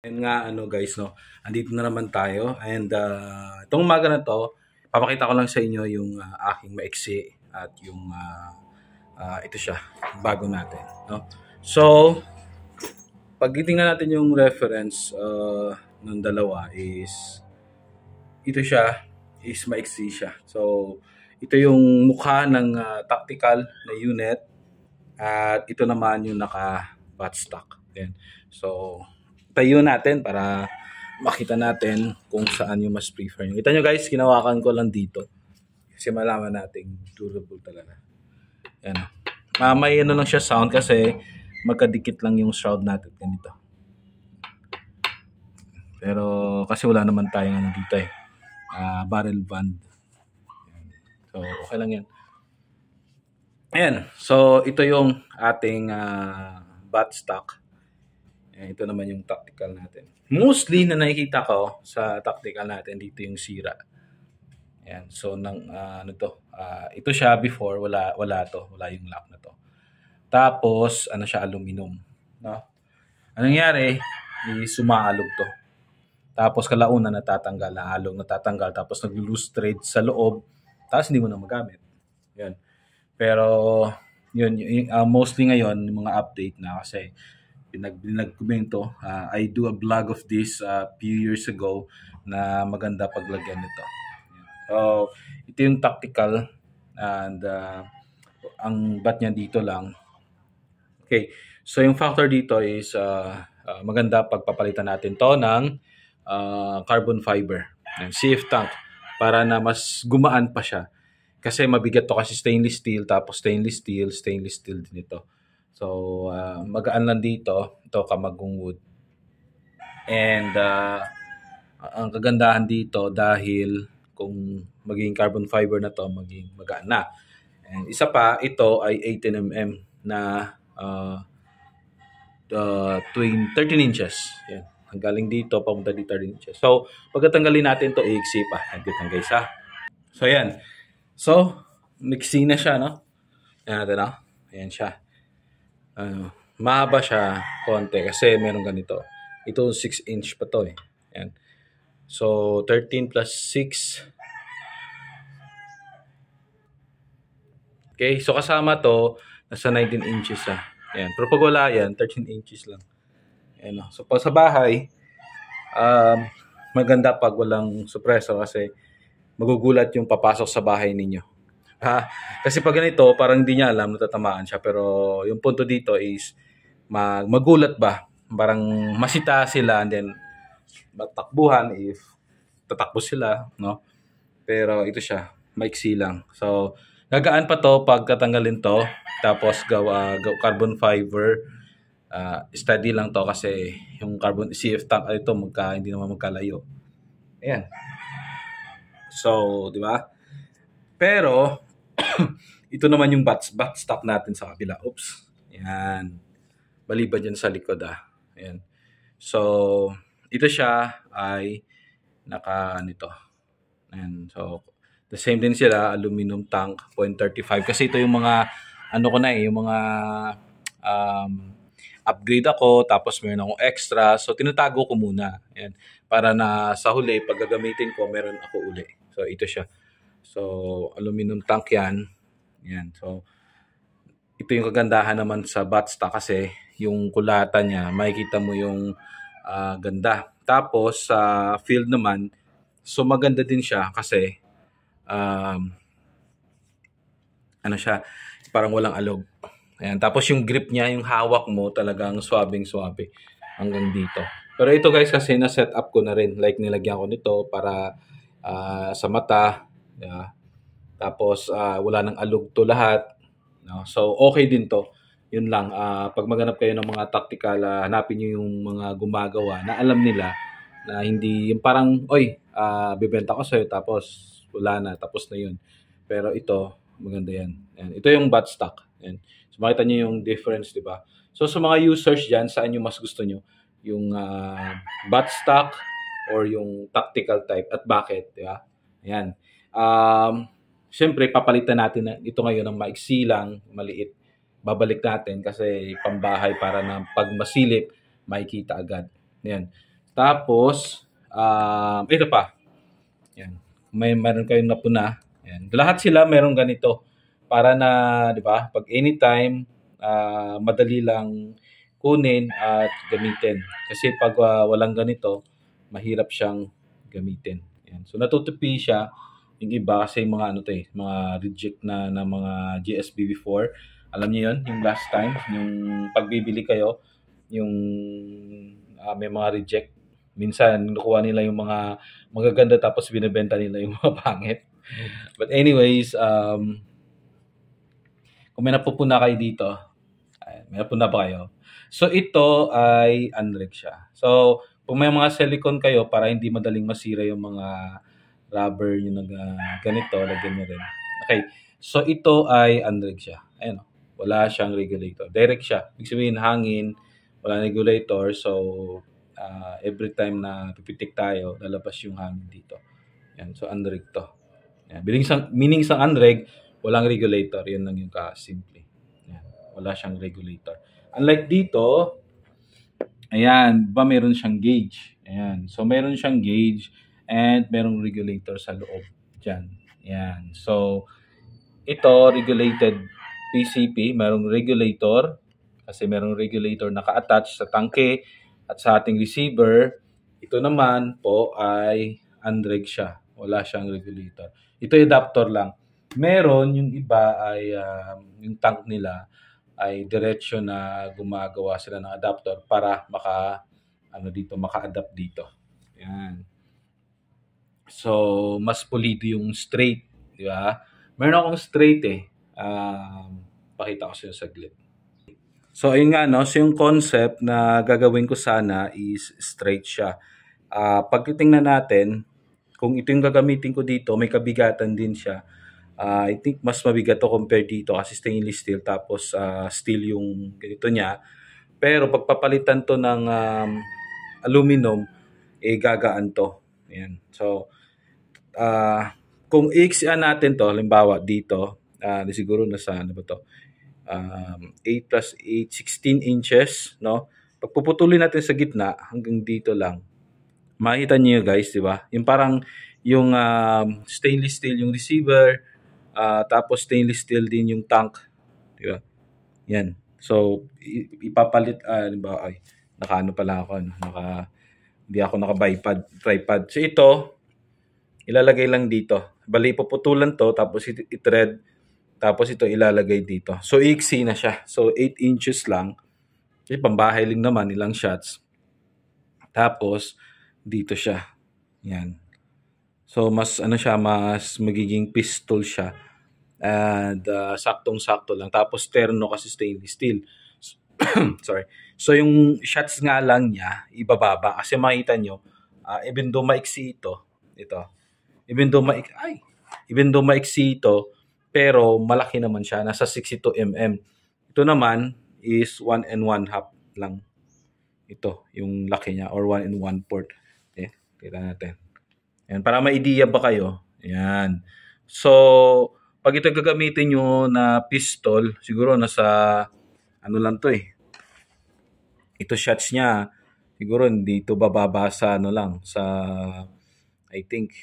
Yun nga ano guys no, andito na naman tayo and itong umaga na to, papakita ko lang sa inyo yung aking maiksi at yung ito siya, bago natin, no. So, pag titingnan natin yung reference ng dalawa is ito siya is maiksi siya. So, ito yung mukha ng tactical na unit at ito naman yung naka buttstock. Yan. So, tayo natin para makita natin kung saan yung mas prefer nyo. Kita nyo guys, kinawakan ko lang dito. Kasi malaman natin durable talaga. Yan. May ano lang siya sound kasi magkadikit lang yung shroud natin ganito. Pero kasi wala naman tayong ano dito eh. Barrel band. So, okay lang yan. Ayan. So, ito yung ating buttstock. Ito naman yung tactical natin. Mostly na nakikita ko sa tactical natin dito yung sira. Ayan. So ito siya before wala yung lock na to. Tapos ano siya, aluminum, no? Anong nangyari? Sumaalog to. Tapos kalaunan natatanggal, natatanggal tapos nag-loose thread sa loob. Tapos hindi mo na magamit. Yan. Pero yun mostly ngayon mga update na kasi pinagkomento. I do a vlog of this few years ago na maganda paglagyan nito. So, ito yung tactical and ang bat niya dito lang. Okay. So, yung factor dito is maganda pagpapalitan natin to ng carbon fiber. Yan, CF tank para na mas gumaan pa siya. Kasi mabigat to kasi stainless steel tapos stainless steel din ito. So, magaan lang dito. Ito, kamagong wood. And, ang kagandahan dito dahil kung maging carbon fiber na to, maging magaan na. And isa pa, ito ay 18mm na 13 inches. Yan. Ang galing dito, pamunta dito 13 inches. So, pagkatanggalin natin to, iiksi pa. Nandito guys ha. So, yan. So, mixing na siya, no? Yan natin, no? Ayan siya. Mahaba siya konti kasi meron ganito. Ito 6-inch pa to eh. Ayan. So 13 plus 6. Okay, so kasama to nasa 19 inches ah. Ayan. Pero pag wala yan, 13 inches lang. Ayan. So pag sa bahay, maganda pag walang suppressor kasi magugulat yung papasok sa bahay ninyo. Kasi pag ganito, parang hindi niya alam, natatamaan siya. Pero yung punto dito is, magulat ba? Parang masita sila and then matakbuhan if tatakbo sila, no? Pero ito siya, maiksi lang. So, gagaan pa to pag tatanggalin to. Tapos, carbon fiber. Steady lang to kasi yung carbon CF tank ito, hindi naman magkalayo. Ayan. So, di ba? Pero, ito naman yung buttstock natin sa kabila. Oops. Ayan. Baliban dyan sa likod Ayan. So, ito siya ay nito. Ayan. So, the same din sila, aluminum tank, 0.35. Kasi ito yung mga, yung mga upgrade ako, tapos meron akong extra. So, tinatago ko muna. Ayan. Para na sa huli, pag gagamitin ko, meron ako uli. So, ito siya. So, aluminum tank yan. Yan. So, ito yung kagandahan naman sa buttstock kasi yung kulatan niya, makikita mo yung ganda. Tapos, sa field naman, so maganda din siya kasi siya, parang walang alog. Ayan. Tapos yung grip niya, yung hawak mo, talagang swabing-swabe hanggang dito. Pero ito guys, kasi na-set up ko na rin. Like, nilagyan ko nito para sa mata. Yeah. Tapos wala nang alog to lahat, no? So okay din to. Yun lang, pag maghanap kayo ng mga tactical, hanapin niyo yung mga gumagawa na alam nila na hindi yung parang bibenta ko sa'yo tapos wala na, tapos na yun. Pero ito, maganda yan. Ito yung buttstock. So makita niyo yung difference, di ba? So sa mga users dyan, saan yung mas gusto nyo? Yung buttstock or yung tactical type at bakit, di ba? Ayan. Siyempre, papalitan natin ito ngayon ng maiksi lang, maliit. Babalik natin kasi pambahay para na pag masilip, makikita agad. Ayan. Tapos, ito pa. Yan. Meron kayong napuna. Yan. Lahat sila meron ganito. Para na, di ba, pag anytime, madali lang kunin at gamitin. Kasi pag walang ganito, mahirap siyang gamitin. Yan. So natutupi siya yung iba kasi mga ano to eh, mga reject na mga GSB before. Alam niyo yon, yung last time, yung pagbibili kayo, yung may mga reject. Minsan nakuha nila yung mga magaganda tapos binebenta nila yung mga pangit. But anyways, kung may napupuna kayo dito, may napuna ba kayo? So ito ay unrig siya. So kung may mga silicone kayo para hindi madaling masira yung mga rubber yung ganito, lagyan nyo rin. Okay. So ito ay unrig siya. Ayan, wala siyang regulator. Direct siya. Ibig sabihin hangin, wala regulator. So every time na pipitik tayo, lalabas yung hangin dito. Yan. So unrig to. Yan. Meaning sa unrig, walang regulator. Yan lang yung kasimple. Yan. Wala siyang regulator. Unlike dito, ayan, ba meron siyang gauge. Ayan. So meron siyang gauge and merong regulator sa loob dyan. Ayan. So ito, regulated PCP, merong regulator kasi merong regulator naka-attach sa tangke at sa ating receiver. Ito naman po ay unreg siya. Wala siyang regulator. Ito ay adapter lang. Meron, yung iba ay yung tank nila ay diretsyo na gumagawa sila ng adapter para maka-adapt dito. Yan. So, mas pulido yung straight, di ba? Meron akong straight eh. Pakita ko sa iyo saglit. So, ayun nga, no? So, yung concept na gagawin ko sana is straight siya. Pag titingnan natin, kung ito yung gagamitin ko dito, may kabigatan din siya. I think mas mabigat to compare dito kasi stainless steel tapos steel yung ganito niya. Pero pagpapalitan to ng aluminum, gagaan to. Ayan. So, kung i-XN natin to, halimbawa dito, siguro nasa ano ba to? 8 plus 8, 16 inches, no? Pagpuputulin natin sa gitna, hanggang dito lang. Makita niyo guys, di ba? Yung parang yung stainless steel yung receiver, tapos stainless steel din yung tank, di ba? Yan. So ipapalit halimbawa ay nakaano pala ako, hindi ako naka-bipod, tripod. So ito ilalagay lang dito. Bali puputulan to tapos i-thread tapos ito ilalagay dito. So iksi na siya. So 8 inches lang. Kasi pambahay lang naman, ilang shots. Tapos dito siya. Yan. So mas mas magiging pistol siya. And saktong-sakto lang. Tapos terno kasi stainless steel. Sorry. So yung shots nga lang niya ibababa kasi makita nyo even though maiksi ito. Even though maiksi ito, pero malaki naman siya, nasa 62 mm. Ito naman is 1 and 1/2 lang. Ito, yung laki niya or 1 and 1/4. Okay, kita natin. Yan, para may idea ba kayo? Yan. So, pag ito gagamitin nyo na pistol, siguro nasa ano lang to eh. Ito shots niya, siguro hindi ito bababa sa ano lang, sa I think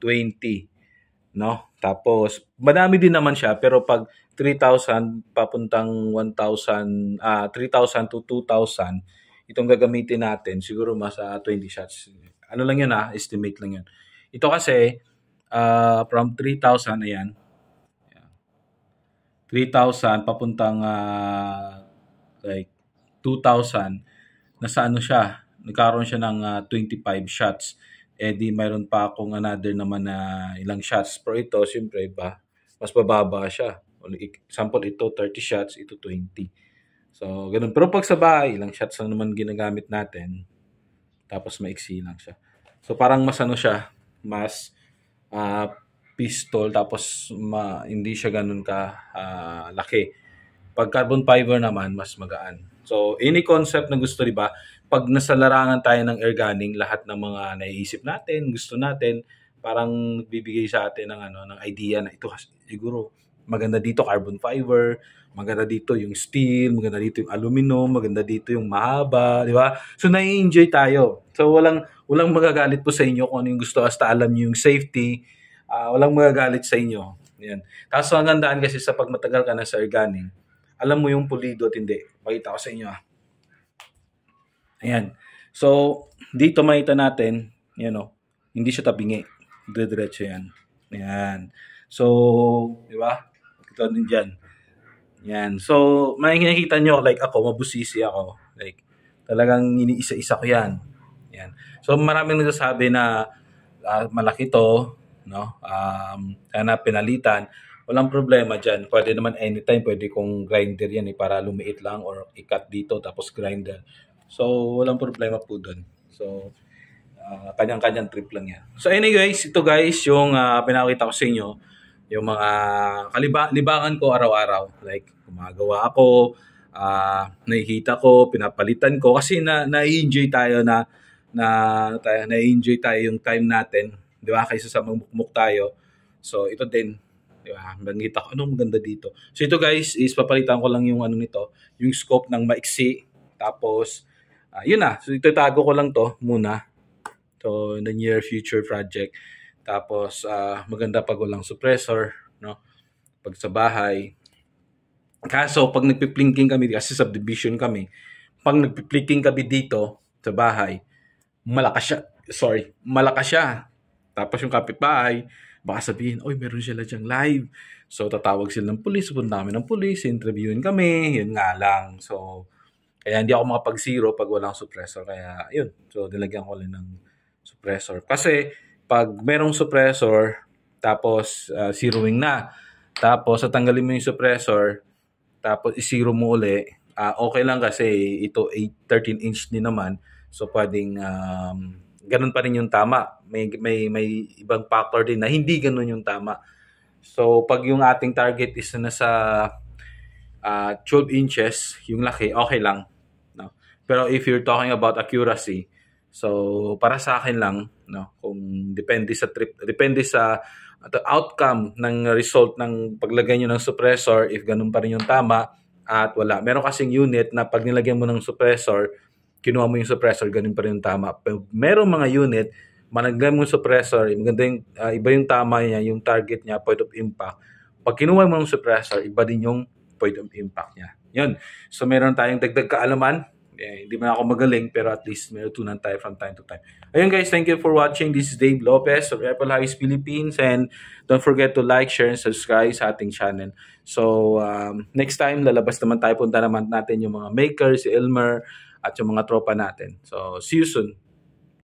20, no? Tapos madami din naman siya pero pag 3,000 papuntang 1,000 3,000 to 2,000 itong gagamitin natin siguro mas 20 shots. Ano lang 'yun estimate lang 'yun. Ito kasi from 3,000 ayan. 3,000 papuntang like 2,000 nasa ano siya, nagkaroon siya ng 25 shots. Di mayroon pa akong another naman na ilang shots. Pero ito, siyempre, mas bababa siya. Example, ito 30 shots, ito 20. So, ganun. Pero pag sa bahay, ilang shots lang naman ginagamit natin. Tapos maiksi lang siya. So, parang mas ano siya, mas pistol, tapos hindi siya ganun ka laki. Pag carbon fiber naman, mas magaan. So, any concept na gusto, di ba? Pag nasa larangan tayo ng air gunning, lahat ng mga naiisip natin, gusto natin, parang bibigay sa atin ng ng idea na ito siguro Maganda dito carbon fiber, maganda dito yung steel, maganda dito yung aluminum, maganda dito yung mahaba, di ba? So nai-enjoy tayo. So walang magagalit po sa inyo kung ano yung gusto, basta alam niyo yung safety. Walang magagalit sa inyo. Yan. Tapos ang gandaan kasi sa pag matagal ka na sa erganing, alam mo yung pulido at hindi. Pakita ko sa inyo. Ayan. So, dito makita natin, hindi siya tabingi. Dire-diretso yan. Ayan. So, di ba? Ito din dyan. Yan. So, makikita nyo, like ako, mabusisi ako. Like, talagang iniisa-isa ko yan. Yan. So, maraming nagsasabi na malaki to, no? Sana pinalitan. Walang problema dyan. Pwede naman anytime, pwede kong grinder yan para lumiit lang or i-cut dito tapos grinder. So, walang problema po doon. So, kanyang-kanyang trip lang yan. So, anyways, ito guys, yung pinakita ko sa inyo, yung mga libangan ko araw-araw. Like, gumagawa ako, nakikita ko, pinapalitan ko. Kasi na-enjoy tayo na-enjoy tayo yung time natin. Di ba? Kaysa sa magmukmuk tayo. So, ito din. Di ba? Nakita ko, anong maganda dito. So, ito guys, is papalitan ko lang yung nito, yung scope ng maiksi. Tapos, yun na. So, itatago ko lang to muna. So, in the near future project. Tapos, maganda pag walang suppressor, no? Pag sa bahay. Kaso, pag nagpiplinking kami, kasi subdivision kami, pag nagpiplinking kami dito sa bahay, malakas siya. Tapos yung kapitbahay, baka sabihin, oy, meron sila dyang live. So, tatawag sila ng pulis, punta kami ng pulis, interviewin kami, yun nga lang. So, kaya hindi ako makapag-zero pag walang suppressor. Kaya, yun. So, nilagyan ko lang ng suppressor. Kasi, pag merong suppressor, tapos zeroing na, tapos tatanggalin mo yung suppressor, tapos i-zero mo uli, okay lang kasi ito 13-inch din naman. So, pwedeng ganun pa rin yung tama. May ibang factor din na hindi ganun yung tama. So, pag yung ating target is nasa 12 inches, yung laki, okay lang. No? Pero if you're talking about accuracy, so para sa akin lang, no, kung depende sa outcome ng result ng paglagay nyo ng suppressor, if ganun pa rin yung tama at wala. Meron kasing unit na pag nilagyan mo ng suppressor, kinuha mo yung suppressor, ganun pa rin yung tama. Pero merong mga unit, managlan mo yung suppressor, maganda yung, iba yung tama niya, yung target niya, point of impact. Pag kinuha mo yung suppressor, iba din yung point of impact niya. Yun. So meron tayong dagdag kaalaman. Hindi man ako magaling, pero at least may tunan tayo from time to time. Ayun guys, thank you for watching. This is Dave Lopez of Apple Highs Philippines, and don't forget to like, share, and subscribe sa ating channel. So, next time, lalabas naman tayo, punta naman natin yung mga makers, si Elmer, at yung mga tropa natin. So, see you soon.